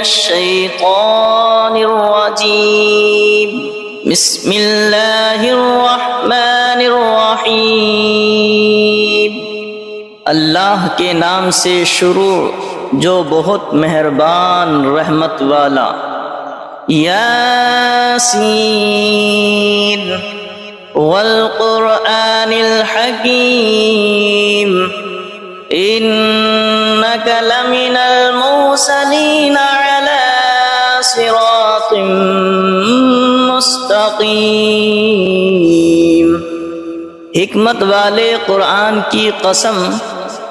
الشیطان الرجیم بسم اللہ الرحمن الرحیم اللہ کے نام سے شروع جو بہت مہربان رحمت والا۔ یاسین والقرآن الحکیم انک لمن المرسلین علی صراط مستقیم۔ حکمت والے قرآن کی قسم،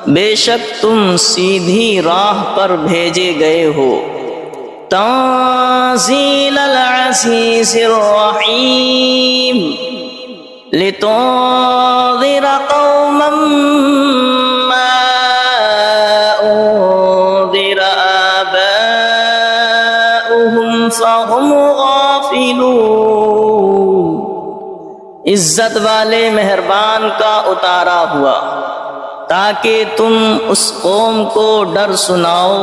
بے شک تم سیدھی راہ پر بھیجے گئے ہو۔ تنزیل العزیز الرحیم لتنذر قوما ما انذر آباؤهم فهم غافلون۔ عزت والے مہربان کا اتارا ہوا تاکہ تم اس قوم کو ڈر سناؤ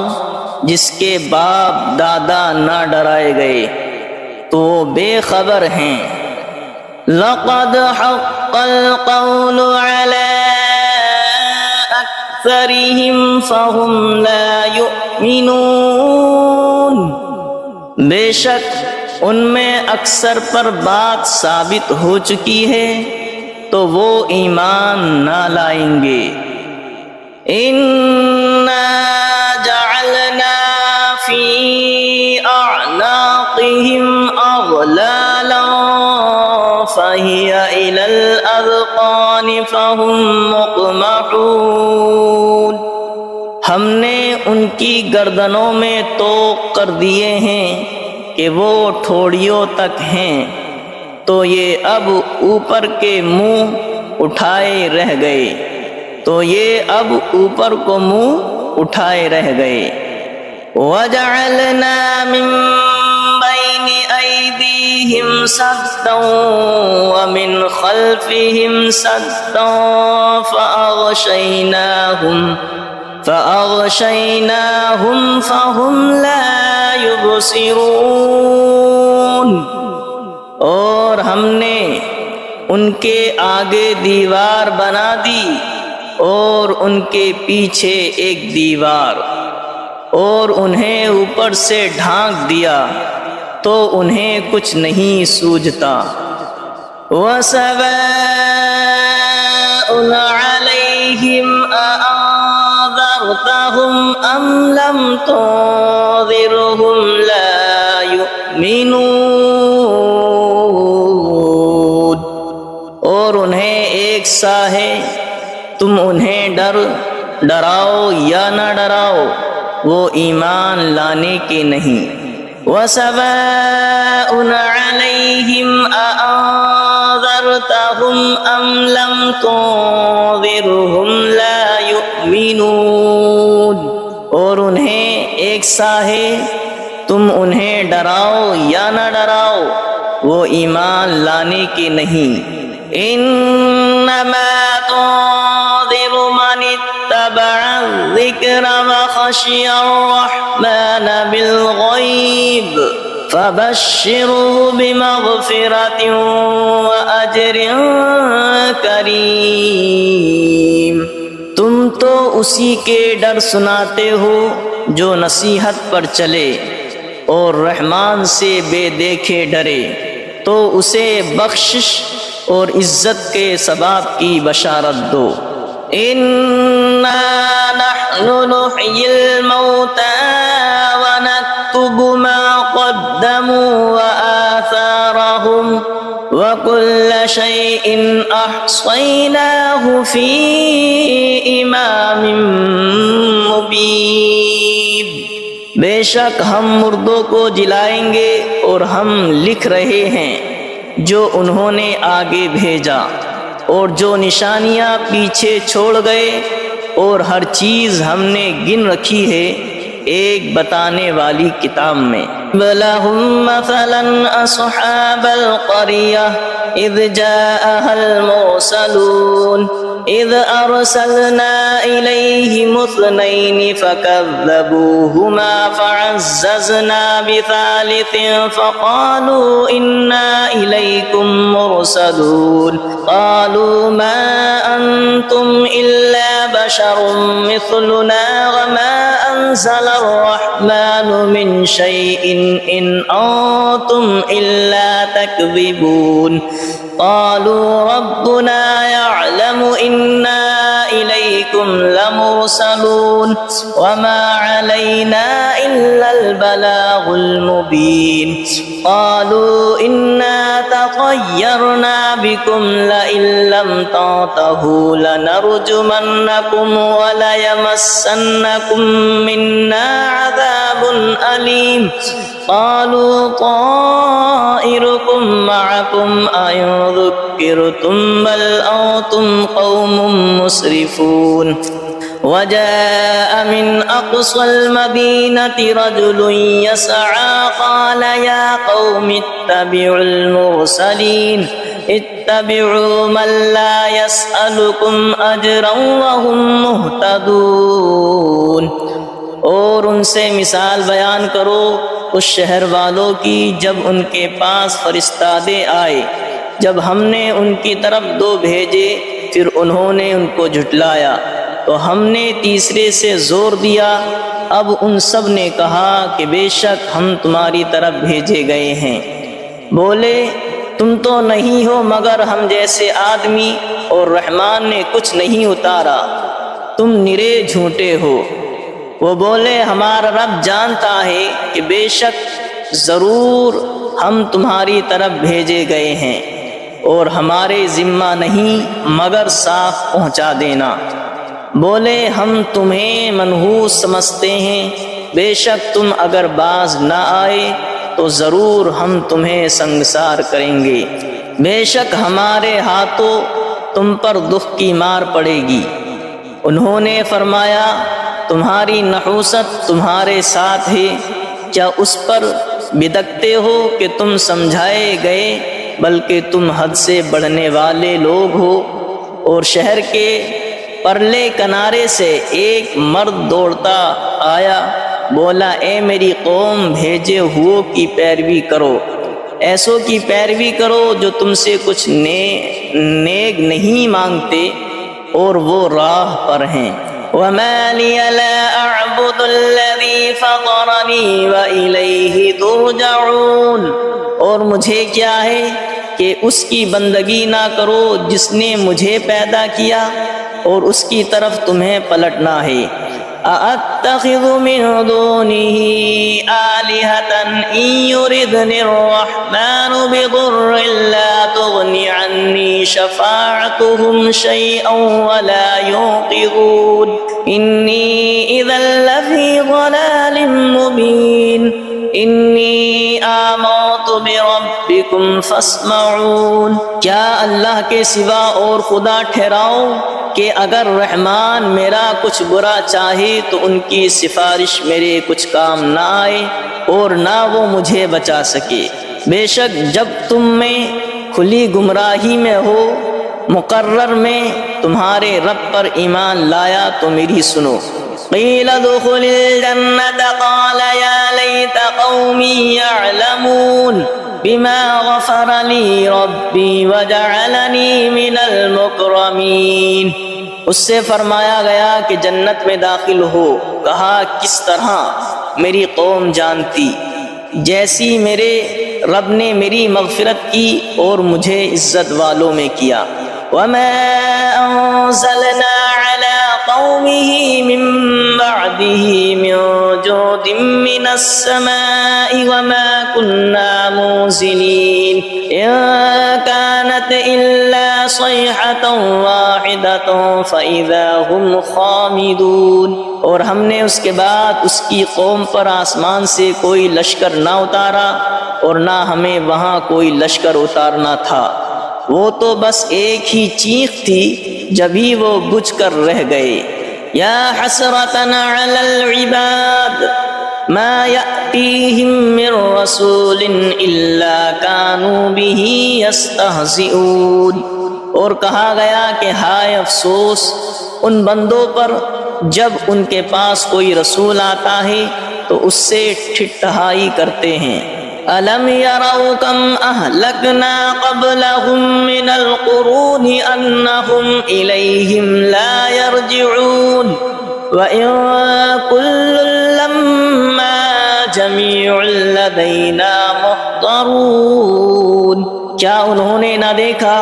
جس کے باپ دادا نہ ڈرائے گئے تو وہ بے خبر ہیں۔ لقد حق القول على اکثرهم فهم لا يؤمنون۔ بے شک ان میں اکثر پر بات ثابت ہو چکی ہے تو وہ ایمان نہ لائیں گے۔ اِنَّا جَعَلْنَا فِي أَعْنَاقِهِمْ أَغْلَالًا فَهِيَ إِلَى الْأَذْقَانِ فَهُمْ مُقْمَحُونَ۔ ہم نے ان کی گردنوں میں طوق کر دیے ہیں کہ وہ ٹھوڑیوں تک ہیں، تو یہ اب اوپر کے منہ اٹھائے رہ گئے، تو یہ اب اوپر کو منہ اٹھائے رہ گئے۔ وَجَعَلْنَا مِن بَيْنِ أَيْدِيهِمْ سَدًّا وَمِنْ خَلْفِهِمْ سَدًّا فَأَغْشَيْنَاهُمْ فَهُمْ لَا يُبْصِرُونَ۔ اور ہم نے ان کے آگے دیوار بنا دی اور ان کے پیچھے ایک دیوار، اور انہیں اوپر سے ڈھانک دیا تو انہیں کچھ نہیں سوجھتا۔ وَسَوَاءٌ عَلَيْهِمْ أَأَنذَرْتَهُمْ أَمْ لَمْ تُنذِرْهُمْ لَا يُؤْمِنُونَ۔ اور انہیں ایک سا ہے، تم انہیں ڈراؤ یا نہ ڈراؤ، وہ ایمان لانے کے نہیں۔ وَسَوَاءٌ عَلَيْهِمْ أَأَنذَرْتَهُمْ أَمْ لَمْ تُنذِرْهُمْ لَا يُؤْمِنُونَ۔ اور انہیں ایک سا ہے، تم انہیں ڈراؤ یا نہ ڈراؤ، وہ ایمان لانے کے نہیں۔ انما تنذر من اتبع الذکر وخشی الرحمن بالغیب فبشره بمغفرة وأجر کریم۔ تم تو اسی کے ڈر سناتے ہو جو نصیحت پر چلے اور رحمان سے بے دیکھے ڈرے، تو اسے بخشش اور عزت کے ثواب کی بشارت دو۔ اِنَّا نَحْنُ نُحْيِي الْمَوْتَى وَنَكْتُبُ مَا قَدَّمُوا وَآثَارَهُمْ وَكُلَّ شَيْءٍ أَحْصَيْنَاهُ فِي إِمَامٍ مُبِينٍ۔ بے شک ہم مردوں کو جلائیں گے اور ہم لکھ رہے ہیں جو انہوں نے آگے بھیجا اور جو نشانیاں پیچھے چھوڑ گئے، اور ہر چیز ہم نے گن رکھی ہے ایک بتانے والی کتاب میں۔ وَلَهُمْ مَثَلًا أَصْحَابَ الْقَرْيَةِ إِذْ جَاءَهَا الْمُرْسَلُونَ إذ أرسلنا إليهم اثنين فكذبوهما فعززنا بثالث فقالوا إنا إليكم مرسلون قالوا ما أنتم إلا بشر مثلنا وما أنزل الرحمن من شيء إن أنتم إلا تكذبون قالوا ربنا يعلم إنا إليكم لمرسلون وما علينا إلا البلاغ المبين قالوا إنا تطيرنا بكم لئن لم تنتهوا لنرجمنكم وليمسنكم منا عذاب أليم قالوا طائركم معكم أئن ذكرتم بل أنتم قوم مسرفون وجاء من أقصى المدينة رجل يسعى قال يا قوم اتبعوا المرسلين اتبعوا من لا يسألكم أجرا وهم مهتدون اور ان سے مثال بیان کرو اس شہر والوں کی جب ان کے پاس فرستادے آئے، جب ہم نے ان کی طرف دو بھیجے پھر انہوں نے ان کو جھٹلایا تو ہم نے تیسرے سے زور دیا۔ اب ان سب نے کہا کہ بے شک ہم تمہاری طرف بھیجے گئے ہیں۔ بولے تم تو نہیں ہو مگر ہم جیسے آدمی اور رحمان نے کچھ نہیں اتارا، تم نرے جھوٹے ہو۔ وہ بولے ہمارا رب جانتا ہے کہ بے شک ضرور ہم تمہاری طرف بھیجے گئے ہیں اور ہمارے ذمہ نہیں مگر صاف پہنچا دینا۔ بولے ہم تمہیں منحوس سمجھتے ہیں، بے شک تم اگر باز نہ آئے تو ضرور ہم تمہیں سنگسار کریں گے، بے شک ہمارے ہاتھوں تم پر دکھ کی مار پڑے گی۔ انہوں نے فرمایا تمہاری نحوست تمہارے ساتھ ہے، کیا اس پر بدکتے ہو کہ تم سمجھائے گئے، بلکہ تم حد سے بڑھنے والے لوگ ہو۔ اور شہر کے پرلے کنارے سے ایک مرد دوڑتا آیا، بولا اے میری قوم بھیجے ہوئوں کی پیروی کرو، ایسوں کی پیروی کرو جو تم سے کچھ نیک نہیں مانگتے اور وہ راہ پر ہیں۔ وَمَا لِيَ لَا أَعْبُدُ الَّذِي فَطَرَنِي وَإِلَيْهِ تُرْجَعُونَ، اور مجھے کیا ہے کہ اس کی بندگی نہ کرو جس نے مجھے پیدا کیا اور اس کی طرف تمہیں پلٹنا ہے۔ أَأَتَّخِذُ مِن دُونِهِ آلِهَةً إِن يُرِدْنِ الرَّحْمَنُ بِضُرٍّ لَّا تُغْنِ عَنِّي شَفَاعَتُهُمْ شَيْئًا وَلَا يُنقِذُونِ إِنِّي إِذًا لَّفِي ضَلَالٍ مُّبِينٍ إِنِّي آمَنتُ بِرَبِّكُمْ فَاسْمَعُونِ، کیا اللہ کے سوا اور خدا ٹھہراؤ کہ اگر رحمان میرا کچھ برا چاہے تو ان کی سفارش میرے کچھ کام نہ آئے اور نہ وہ مجھے بچا سکے۔ بے شک جب تم میں کھلی گمراہی میں ہو، مقرر میں تمہارے رب پر ایمان لایا تو میری سنو۔ قیل ادخل الجنة قال یا لیت قومی یعلمون بما غفر لی ربی وجعلنی من المکرمین، اس سے فرمایا گیا کہ جنت میں داخل ہو، کہا کس طرح میری قوم جانتی، جیسی میرے رب نے میری مغفرت کی اور مجھے عزت والوں میں کیا۔ وما انزلنا على قومه من بعده من جود من السماء وما كنا منزلين إن كانت إلا صيحة واحدة فإذا هم خامدون، اور ہم نے اس کے بعد اس کی قوم پر آسمان سے کوئی لشکر نہ اتارا اور نہ ہمیں وہاں کوئی لشکر اتارنا تھا، وہ تو بس ایک ہی چیخ تھی جبھی وہ بجھ کر رہ گئے۔ یا حسرتنا علی العباد ما یأتیہم من رسول الا کانوا به یستہزئون، اور کہا گیا کہ ہائے افسوس ان بندوں پر جب ان کے پاس کوئی رسول آتا ہے تو اس سے ٹھٹھائی کرتے ہیں۔ أَلَمْ يَرَوْا كَمْ أَهْلَكْنَا قَبْلَهُمْ مِنَ الْقُرُونِ أَنَّهُمْ إِلَيْهِمْ لَا يَرْجِعُونَ وَإِن كُلٌّ لَّمَّا جَمِيعٌ لَّدَيْنَا مُحْضَرُونَ۔ کیا انہوں نے نہ دیکھا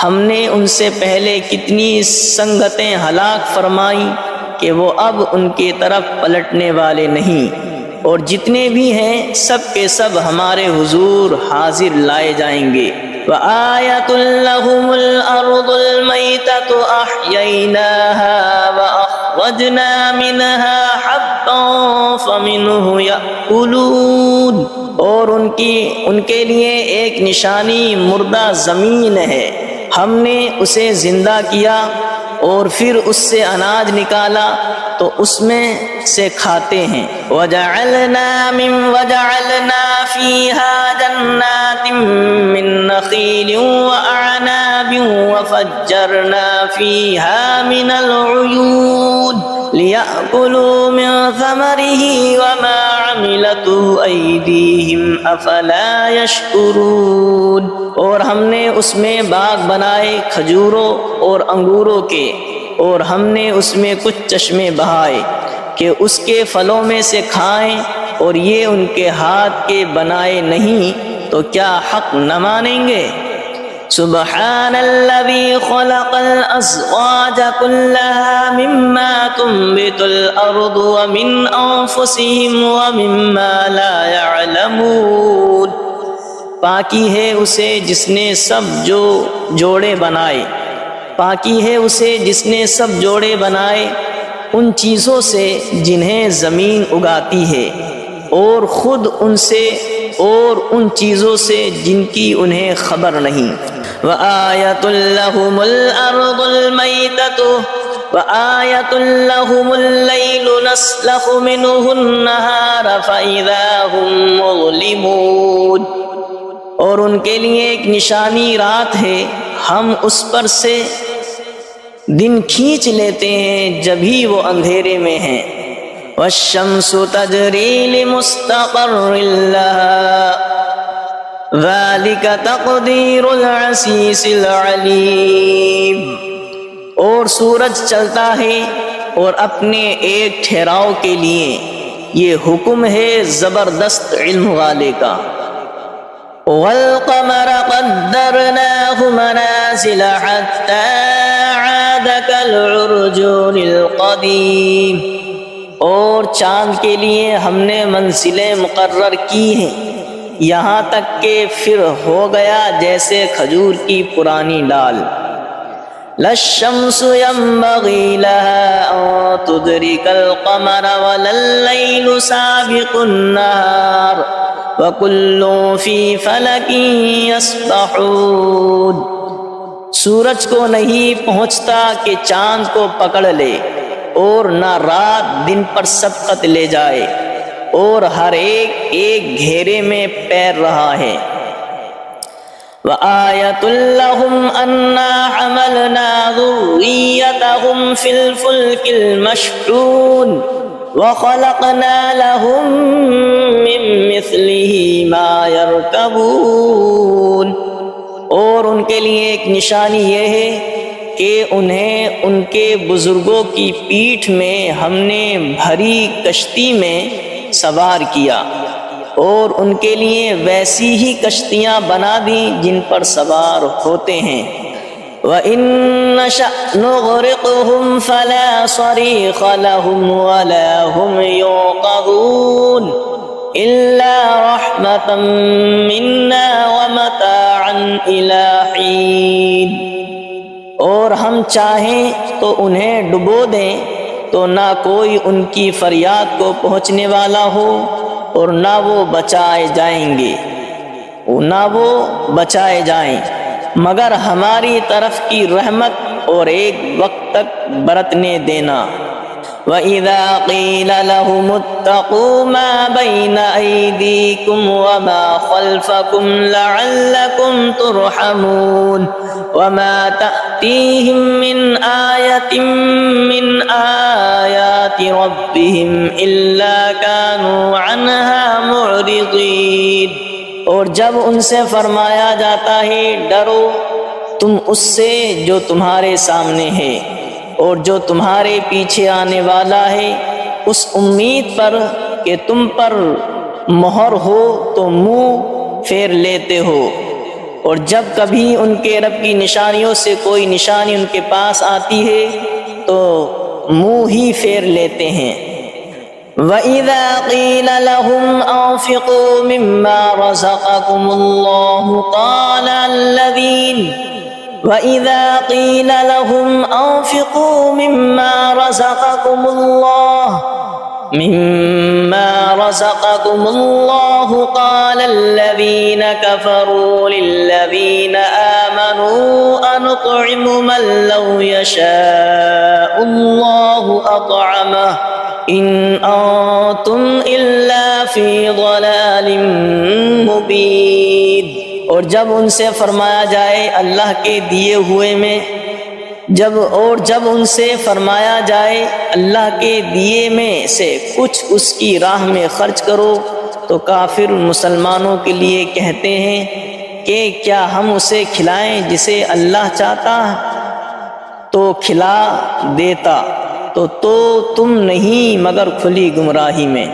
ہم نے ان سے پہلے کتنی سنگتیں ہلاک فرمائیں کہ وہ اب ان کی طرف پلٹنے والے نہیں، اور جتنے بھی ہیں سب کے سب ہمارے حضور حاضر لائے جائیں گے۔ وَآيَةٌ لَّهُمُ الْأَرْضُ الْمَيْتَةُ أَحْيَيْنَاهَا وَأَخْرَجْنَا مِنْهَا حَبًّا فَمِنْهُ يَأْكُلُونَ۔ اور ان کے لیے ایک نشانی مردہ زمین ہے، ہم نے اسے زندہ کیا اور پھر اس سے اناج نکالا تو اس میں سے کھاتے ہیں۔ وَجَعَلْنَا فِيهَا جَنَّاتٍ مِّن نَّخِيلٍ وَأَعْنَابٍ وَفَجَّرْنَا فِيهَا مِنَ الْعُيُونِ لِيَأْكُلُوا مِن ثَمَرِهِ وَمَا عَمِلَتْهُ أَيْدِيهِمْ أَفَلَا يَشْكُرُونَ۔ اور ہم نے اس میں باغ بنائے کھجوروں اور انگوروں کے، اور ہم نے اس میں کچھ چشمے بہائے کہ اس کے پھلوں میں سے کھائیں، اور یہ ان کے ہاتھ کے بنائے نہیں تو کیا حق نہ مانیں گے؟ سبحان الذي خلق الأزواج كلها مما تنبت الأرض ومن أنفسهم ومما لا يعلمون۔ پاکی ہے اسے جس نے سب جوڑے بنائے، پاکی ہے اسے جس نے سب جوڑے بنائے ان چیزوں سے جنہیں زمین اگاتی ہے، اور خود ان سے اور ان چیزوں سے جن کی انہیں خبر نہیں۔ وَآيَةٌ لَّهُمُ الْأَرْضُ الْمَيْتَةُ وَآيَةٌ لَّهُمُ اللَّيْلُ نَسْلَخُ مِنْهُ النَّهَارَ فَإِذَا هُمْ مُظْلِمُونَ۔ اور ان کے لیے ایک نشانی رات ہے، ہم اس پر سے دن کھینچ لیتے ہیں جبھی وہ اندھیرے میں ہیں۔ وَالشَّمْسُ تَجْرِي لِمُسْتَقَرٍّ لَّهَا ذَلِكَ تَقْدِيرُ الْعَزِيزِ الْعَلِيمِ۔ اور سورج چلتا ہے اور اپنے ایک ٹھہراؤ کے لیے، یہ حکم ہے زبردست علم والے کا۔ وَالْقَمَرَ قَدَّرْنَاهُ مَنَازِلَ حَتَّى عَادَ كَالْعُرْجُونِ الْقَدِيمِ۔ اور چاند کے لیے ہم نے منزلیں مقرر کی ہیں یہاں تک کہ پھر ہو گیا جیسے کھجور کی پرانی ڈال۔ لَا الشَّمْسُ يَنبَغِي لَهَا أَن تُدْرِكَ الْقَمَرَ وَلَا اللَّيْلُ سَابِقُ النَّهَارِ وَكُلٌّ فِي فَلَكٍ يَسْبَحُونَ۔ سورج کو نہیں پہنچتا کہ چاند کو پکڑ لے، اور نہ رات دن پر سبقت لے جائے، اور ہر ایک گھیرے میں پیر رہا ہے۔ وَآيَةٌ لَّهُمْ أَنَّا حَمَلْنَا ذُرِّيَّتَهُمْ فِي الْفُلْكِ الْمَشْحُونِ وَخَلَقْنَا لَهُم مِّن مِّثْلِهِ مَا يَرْكَبُونَ۔ اور ان کے لیے ایک نشانی یہ ہے کہ انہیں ان کے بزرگوں کی پیٹھ میں ہم نے بھری کشتی میں سوار کیا، اور ان کے لیے ویسی ہی کشتیاں بنا دیں جن پر سوار ہوتے ہیں۔ وَإِن نَّشَأْ نُغْرِقْهُمْ فَلَا صَرِيخَ لَهُمْ وَلَا هُمْ يُنقَذُونَ إِلَّا رَحْمَةً مِّنَّا وَمَتَاعًا إِلَىٰ حِينٍ۔ اور ہم چاہیں تو انہیں ڈبو دیں تو نہ کوئی ان کی فریاد کو پہنچنے والا ہو، اور نہ وہ بچائے جائیں مگر ہماری طرف کی رحمت اور ایک وقت تک برتنے دینا۔ وَإِذَا قِيلَ لَهُمُ اتَّقُوا مَا بَيْنَ أَيْدِيكُمْ وَمَا خَلْفَكُمْ لَعَلَّكُمْ تُرْحَمُونَ وَمَا تَأْتِيهِمْ مِنْ آيَةٍ مِنْ آيَاتِ رَبِّهِمْ إِلَّا كَانُوا عَنْهَا مُعْرِضِينَ۔ اور جب ان سے فرمایا جاتا ہے ڈرو تم اس سے جو تمہارے سامنے ہے اور جو تمہارے پیچھے آنے والا ہے، اس امید پر کہ تم پر مہر ہو تو منہ پھیر لیتے ہو، اور جب کبھی ان کے رب کی نشانیوں سے کوئی نشانی ان کے پاس آتی ہے تو منہ ہی پھیر لیتے ہیں۔ وَإِذَا قِيلَ لَهُمْ أَنفِقُوا مِمَّا رَزَقَكُمُ اللَّهُ وَإِذَا قِيلَ لَهُمْ أَنفِقُوا مِمَّا رَزَقَكُمُ اللَّهُ قَالَ الَّذِينَ كَفَرُوا لِلَّذِينَ آمَنُوا أَنُطْعِمُ مَن لَّوْ يَشَاءُ اللَّهُ أَطْعَمَهُ إِنْ أَنتُمْ إِلَّا فِي ضَلَالٍ مُّبِينٍ۔ اور جب ان سے فرمایا جائے اللہ کے دیے ہوئے میں جب ان سے فرمایا جائے اللہ کے دیے میں سے کچھ اس کی راہ میں خرچ کرو تو کافر مسلمانوں کے لیے کہتے ہیں کہ کیا ہم اسے کھلائیں جسے اللہ چاہتا تو کھلا دیتا، تو تم نہیں مگر کھلی گمراہی میں۔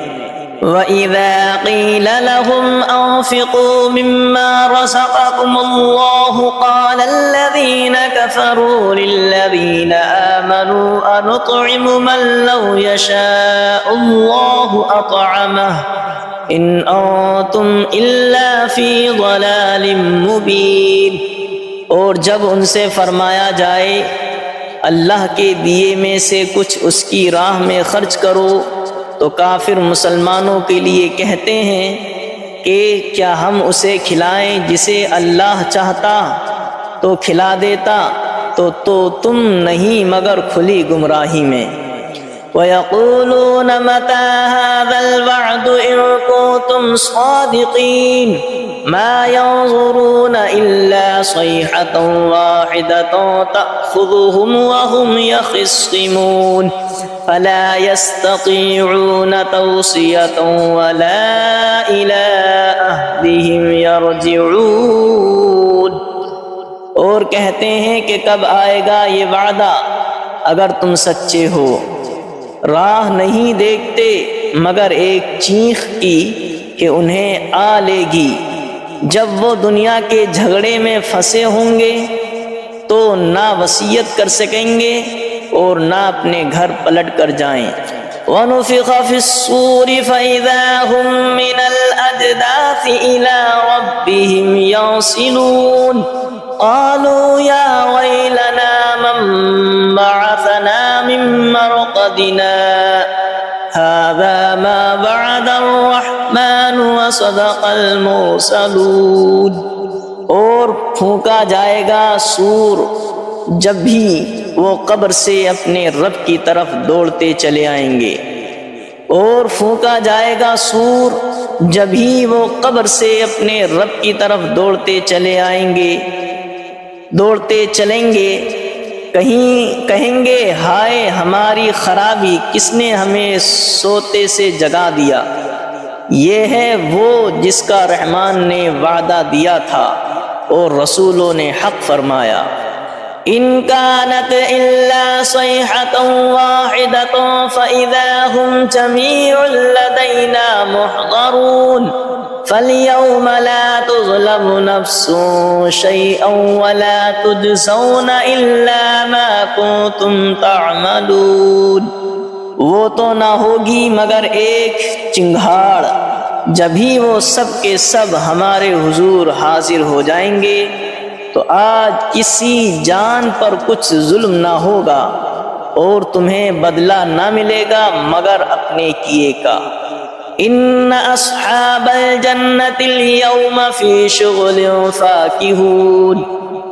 وَإِذَا قِيلَ لَهُمْ أَنفِقُوا مِمَّا رَزَقَكُمُ اللَّهُ قَالَ الَّذِينَ كَفَرُوا لِلَّذِينَ آمَنُوا أَنُطْعِمُ مَن لَّوْ يَشَاءُ اللَّهُ أَطْعَمَهُ إِنْ أَنتُمْ إِلَّا فِي ضَلَالٍ مُّبِينٍ۔ اور جب ان سے فرمایا جائے اللہ کے دیے میں سے کچھ اس کی راہ میں خرچ کرو تو کافر مسلمانوں کے لیے کہتے ہیں کہ کیا ہم اسے کھلائیں جسے اللہ چاہتا تو کھلا دیتا، تو تم نہیں مگر کھلی گمراہی میں۔ وَيَقُولُونَ مَتَىٰ هَٰذَا الْوَعْدُ إِن كُنتُمْ صَادِقِينَ مَا يَنظُرُونَ إِلَّا صَيْحَةً وَاحِدَةً تَأْخُذُهُمْ وَهُمْ يَخِصِّمُونَ فَلَا يَسْتَطِيعُونَ تَوْصِيَةً وَلَا إِلَىٰ أَهْلِهِمْ يَرْجِعُونَ۔ اور کہتے ہیں کہ کب آئے گا یہ وعدہ اگر تم سچے ہو، راہ نہیں دیکھتے مگر ایک چیخ کی کہ انہیں آ لے گی، جب وہ دنیا کے جھگڑے میں پھنسے ہوں گے تو نہ وصیت کر سکیں گے اور نہ اپنے گھر پلٹ کر جائیں۔ وَنُفِخَ فِي الصُّورِ فَإِذَا هُم مِّنَ الْأَجْدَاثِ إِلَىٰ رَبِّهِمْ يَنسِلُونَ قَالُوا يَا وَيْلَنَا مَن بَعَثَنَا مِن مَّرْقَدِنَا هَٰذَا مَا وَعَدَ الرَّحْمَٰنُ وَصَدَقَ الْمُرْسَلُونَ۔ اور پھونکا جائے گا سور جب بھی وہ قبر سے اپنے رب کی طرف دوڑتے چلے آئیں گے، اور پھونکا جائے گا سور جب ہی وہ قبر سے اپنے رب کی طرف دوڑتے چلیں گے، کہیں گے ہائے ہماری خرابی، کس نے ہمیں سوتے سے جگا دیا۔ یہ ہے وہ جس کا رحمان نے وعدہ دیا تھا اور رسولوں نے حق فرمایا۔ إِن كَانَتْ إِلَّا صَيْحَةً وَاحِدَةً فَإِذَا هُمْ جَمِيعٌ لَّدَيْنَا مُحْضَرُونَ فَالْيَوْمَ لَا تُظْلَمُ نَفْسٌ شَيْئًا وَلَا تُجْزَوْنَ إِلَّا مَا كُنتُمْ تَعْمَلُونَ۔ وہ تو نہ ہوگی مگر ایک چنگھاڑ، جبھی وہ سب کے سب ہمارے حضور حاضر ہو جائیں گے تو آج کسی جان پر کچھ ظلم نہ ہوگا اور تمہیں بدلہ نہ ملے گا مگر اپنے کیے کا۔ ان اصحاب الجنة اليوم في شغل فاكهون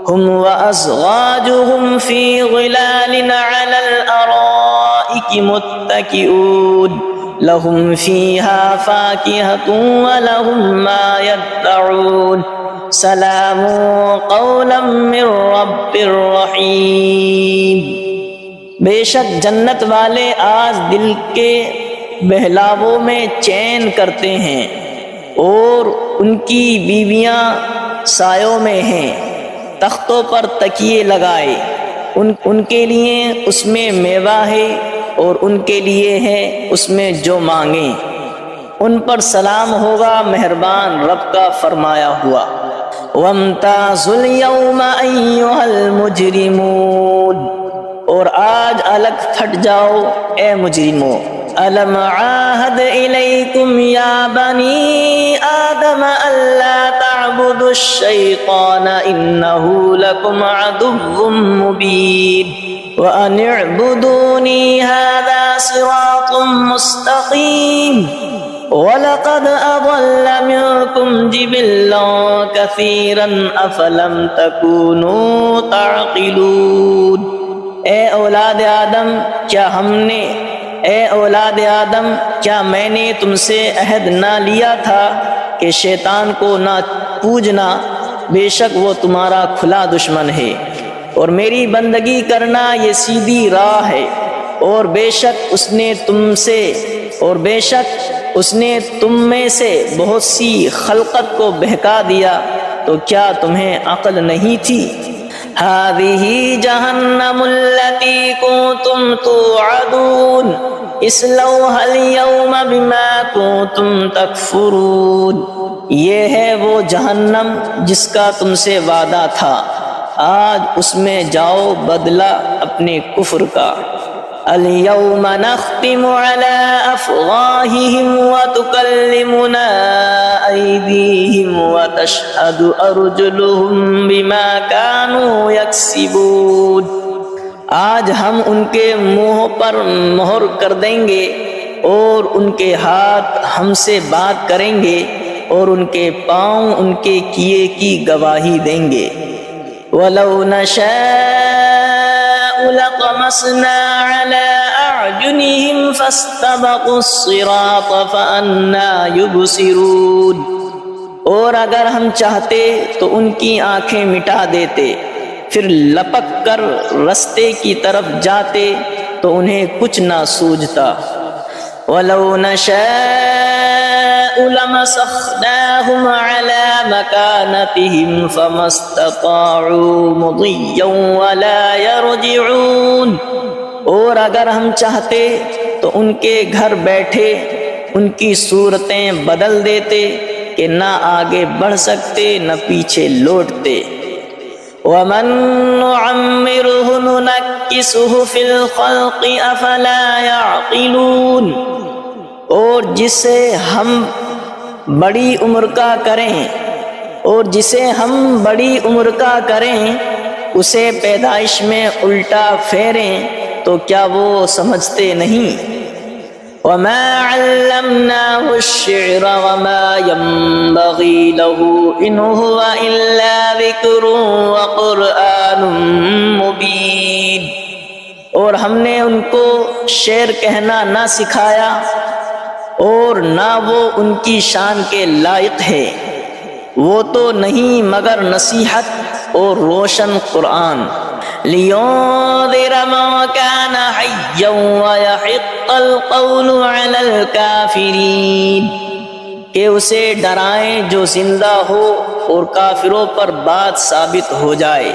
هم وازواجهم في ظلال على الارائك الارائك متكئون لهم فيها فاكهة ولهم ما يدعون سلام قولا من رب رحیم۔ بے شک جنت والے آج دل کے بہلاووں میں چین کرتے ہیں، اور ان کی بیویاں سایوں میں ہیں، تختوں پر تکیے لگائے، ان کے لیے اس میں میوہ ہے اور ان کے لیے ہے اس میں جو مانگیں، ان پر سلام ہوگا مہربان رب کا فرمایا ہوا۔ وَامْتَازُوا الْيَوْمَ أَيُّهَا الْمُجْرِمُونَ، اور آج الگ پھٹ جاؤ اے مجرموں۔ أَلَمْ عَاهَدْ إِلَيْكُمْ يَا بَنِي آدَمَ أَلَّا تَعْبُدُوا الشَّيْطَانَ إِنَّهُ لَكُمْ عَدُوٌّ مُّبِينٌ وَأَنِ اعْبُدُونِي هَذَا صِرَاطٌ مُّسْتَقِيمٌ وَلَقَدْ أَضَلَّ مِنكُمْ جِبِلًّا كَثِيرًا أَفَلَمْ تَكُونُوا تَعْقِلُونَ۔ اے اولاد آدم کیا میں نے تم سے عہد نہ لیا تھا کہ شیطان کو نہ پوجنا، بے شک وہ تمہارا کھلا دشمن ہے، اور میری بندگی کرنا یہ سیدھی راہ ہے، اور بے شک اس نے تم میں سے بہت سی خلقت کو بہکا دیا، تو کیا تمہیں عقل نہیں تھی؟ هذه جہنم التي كنتم توعدون اصلوها اليوم بما كنتم تکفرون، یہ ہے وہ جہنم جس کا تم سے وعدہ تھا، آج اس میں جاؤ بدلہ اپنے کفر کا۔ اليوم نختم على أفواههم وتكلمنا أيديهم وتشهد أرجلهم بما كانوا يكسبون، آج ہم ان کے منہ پر مہر کر دیں گے، اور ان کے ہاتھ ہم سے بات کریں گے، اور ان کے پاؤں ان کے کیے کی گواہی دیں گے۔ وَلَوْ نَشَاءُ لَطَمَسْنَا عَلَىٰ أَعْيُنِهِمْ فَاسْتَبَقُوا الصِّرَاطَ فَأَنَّىٰ يُبْصِرُونَ، اور اگر ہم چاہتے تو ان کی آنکھیں مٹا دیتے، پھر لپک کر رستے کی طرف جاتے تو انہیں کچھ نہ سوجھتا۔ وَلَوْ نَشَاءُ لَمَسَخْنَاهُمْ عَلَىٰ مَكَانَتِهِمْ فَمَا اسْتَطَاعُوا مُضِيًّا وَلَا يَرْجِعُونَ، اور اگر ہم چاہتے تو ان کے گھر بیٹھے ان کی صورتیں بدل دیتے کہ نہ آگے بڑھ سکتے نہ پیچھے لوٹتے۔ وَمَن نُّعَمِّرْهُ نُنَكِّسْهُ فِي الْخَلْقِ أَفَلَا يَعْقِلُونَ، اور جسے ہم بڑی عمر کا کریں اسے پیدائش میں الٹا پھیریں تو کیا وہ سمجھتے نہیں؟ وَمَا عَلَّمْنَاهُ الشِّعْرَ وَمَا يَنبَغِي لَهُ إِنْ هُوَ إِلَّا ذِكْرٌ وَقُرْآنٌ مُبِينٌ، اور ہم نے ان کو شعر کہنا نہ سکھایا، اور نہ وہ ان کی شان کے لائق ہے، وہ تو نہیں مگر نصیحت اور روشن قرآن۔ لِيُنذِرَ مَن كَانَ حَيًّا وَيَحِقَّ الْقَوْلُ عَلَى الْكَافِرِينَ، کہ اسے ڈرائیں جو زندہ ہو اور کافروں پر بات ثابت ہو جائے۔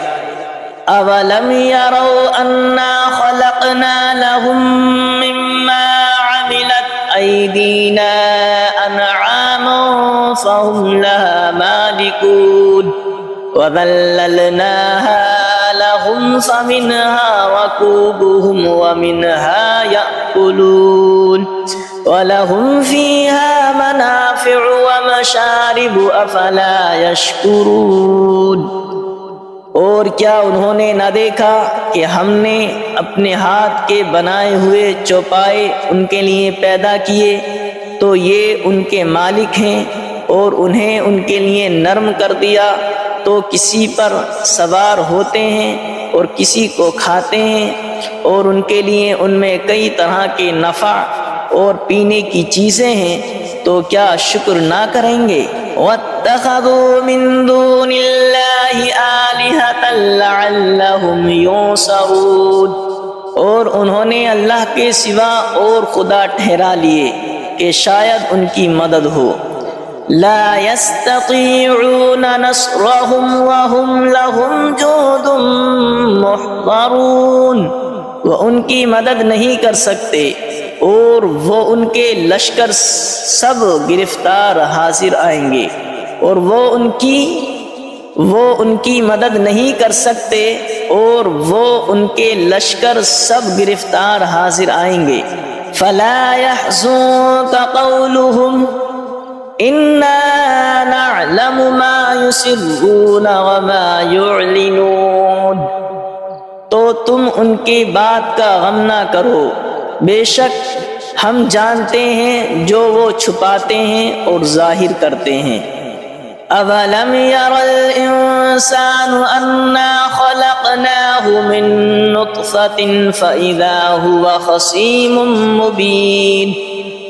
أَوَلَمْ يَرَوْا أَنَّا خَلَقْنَا لَهُم مِّمَّا عَمِلَتْ أَيْدِينَا أَنْعَامًا فَهُمْ لَهَا مَالِكُونَ وَذَلَّلْنَاهَا لَهُمْ فَمِنْهَا رَكُوبُهُمْ وَمِنْهَا يَأْكُلُونَ وَلَهُمْ فِيهَا مَنَافِعُ وَمَشَارِبُ أَفَلَا يَشْكُرُونَ، اور کیا انہوں نے نہ دیکھا کہ ہم نے اپنے ہاتھ کے بنائے ہوئے چوپائے ان کے لیے پیدا کیے، تو یہ ان کے مالک ہیں، اور انہیں ان کے لیے نرم کر دیا تو کسی پر سوار ہوتے ہیں اور کسی کو کھاتے ہیں، اور ان کے لیے ان میں کئی طرح کے نفع اور پینے کی چیزیں ہیں، تو کیا شکر نہ کریں گے؟ وَاتَّخَذُوا مِن دُونِ اللَّهِ آلِهَةً لَعَلَّهُمْ يُنصَرُونَ، اور انہوں نے اللہ کے سوا اور خدا ٹھہرا لیے کہ شاید ان کی مدد ہو۔ لا يستطيعون نصرهم وهم لهم جند محضرون، وہ ان کی مدد نہیں کر سکتے اور وہ ان کے لشکر سب گرفتار حاضر آئیں گے، اور وہ ان کی مدد نہیں کر سکتے اور وہ ان کے لشکر سب گرفتار حاضر آئیں گے۔ فلا يحزنك قولهم انا نعلم ما يسرون وما يعلنون، تو تم ان کی بات کا غم نہ کرو، بے شک ہم جانتے ہیں جو وہ چھپاتے ہیں اور ظاہر کرتے ہیں۔ اولم ير الانسان انا خلقناه من نطفة فاذا هو خصيم مبين،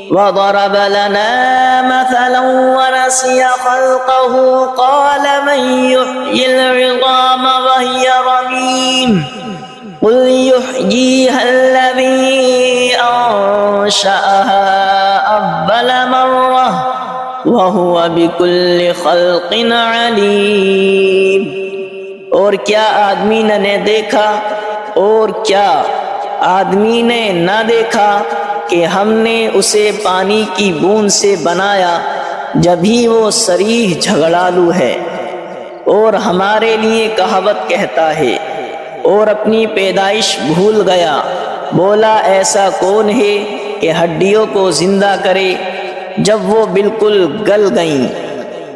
وضرب لنا مثلا ونسي خلقه قال من يحيي العظام وهي رميم قل يحييها الذي أنشأها أول مرة وهو بكل خلق عليم، اور کیا آدمی نے دیکھا اور کیا آدمی نے نہ دیکھا کہ ہم نے اسے پانی کی بوند سے بنایا جبھی وہ صریح جھگڑالو ہے، اور ہمارے لیے کہاوت کہتا ہے اور اپنی پیدائش بھول گیا، بولا ایسا کون ہے کہ ہڈیوں کو زندہ کرے جب وہ بالکل گل گئیں؟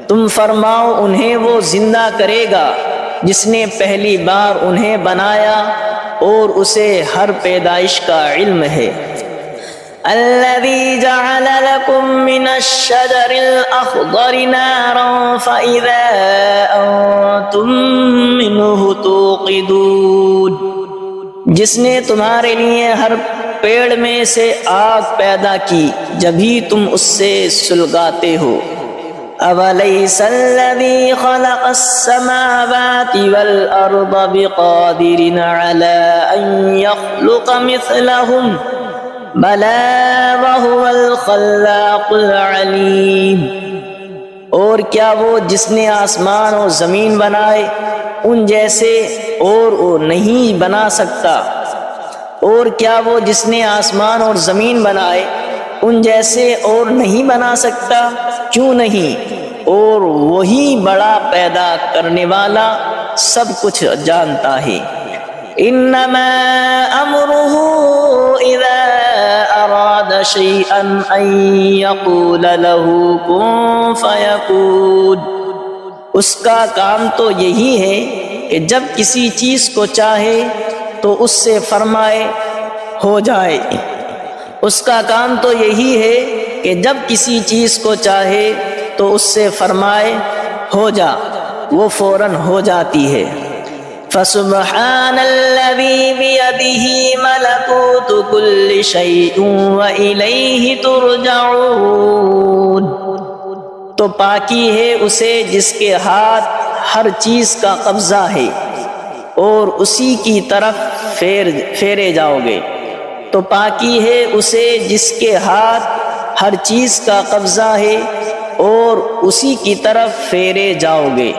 تم فرماؤ انہیں وہ زندہ کرے گا جس نے پہلی بار انہیں بنایا اور اسے ہر پیدائش کا علم ہے۔ الذي جعل لكم من الشجر الأخضر نارا فإذا أنتم منه توقدون، جس نے تمہارے لیے ہر پیڑ میں سے آگ پیدا کی جبھی تم اس سے سلگاتے ہو۔ أَوَلَيْسَ الَّذِي خَلَقَ السَّمَاوَاتِ وَالْأَرْضَ بِقَادِرٍ عَلَىٰ أَن يَخْلُقَ مِثْلَهُمْ بَلَىٰ وَهُوَ الْخَلَّاقُ الْعَلِيمُ، اور کیا وہ جس نے آسمان اور زمین بنائے ان جیسے اور وہ نہیں بنا سکتا؟ اور کیا وہ جس نے آسمان اور زمین بنائے ان جیسے اور نہیں بنا سکتا؟ کیوں نہیں، اور وہی بڑا پیدا کرنے والا سب کچھ جانتا ہے۔ انما امره اذا اراد شيئا ان يقول له كن فيكون، اس کا کام تو یہی ہے کہ جب کسی چیز کو چاہے تو اس سے فرمائے ہو جائے۔ اس کا کام تو یہی ہے کہ جب کسی چیز کو چاہے تو اس سے فرمائے ہو جا، وہ فوراً ہو جاتی ہے۔ فسبحان الذي بيده ملكوت كل شيء وإليه ترجعون، تو پاکی ہے اسے جس کے ہاتھ ہر چیز کا قبضہ ہے اور اسی کی طرف پھیرے جاؤ گے۔ تو پاکی ہے اسے جس کے ہاتھ ہر چیز کا قبضہ ہے اور اسی کی طرف پھیرے جاؤ گے۔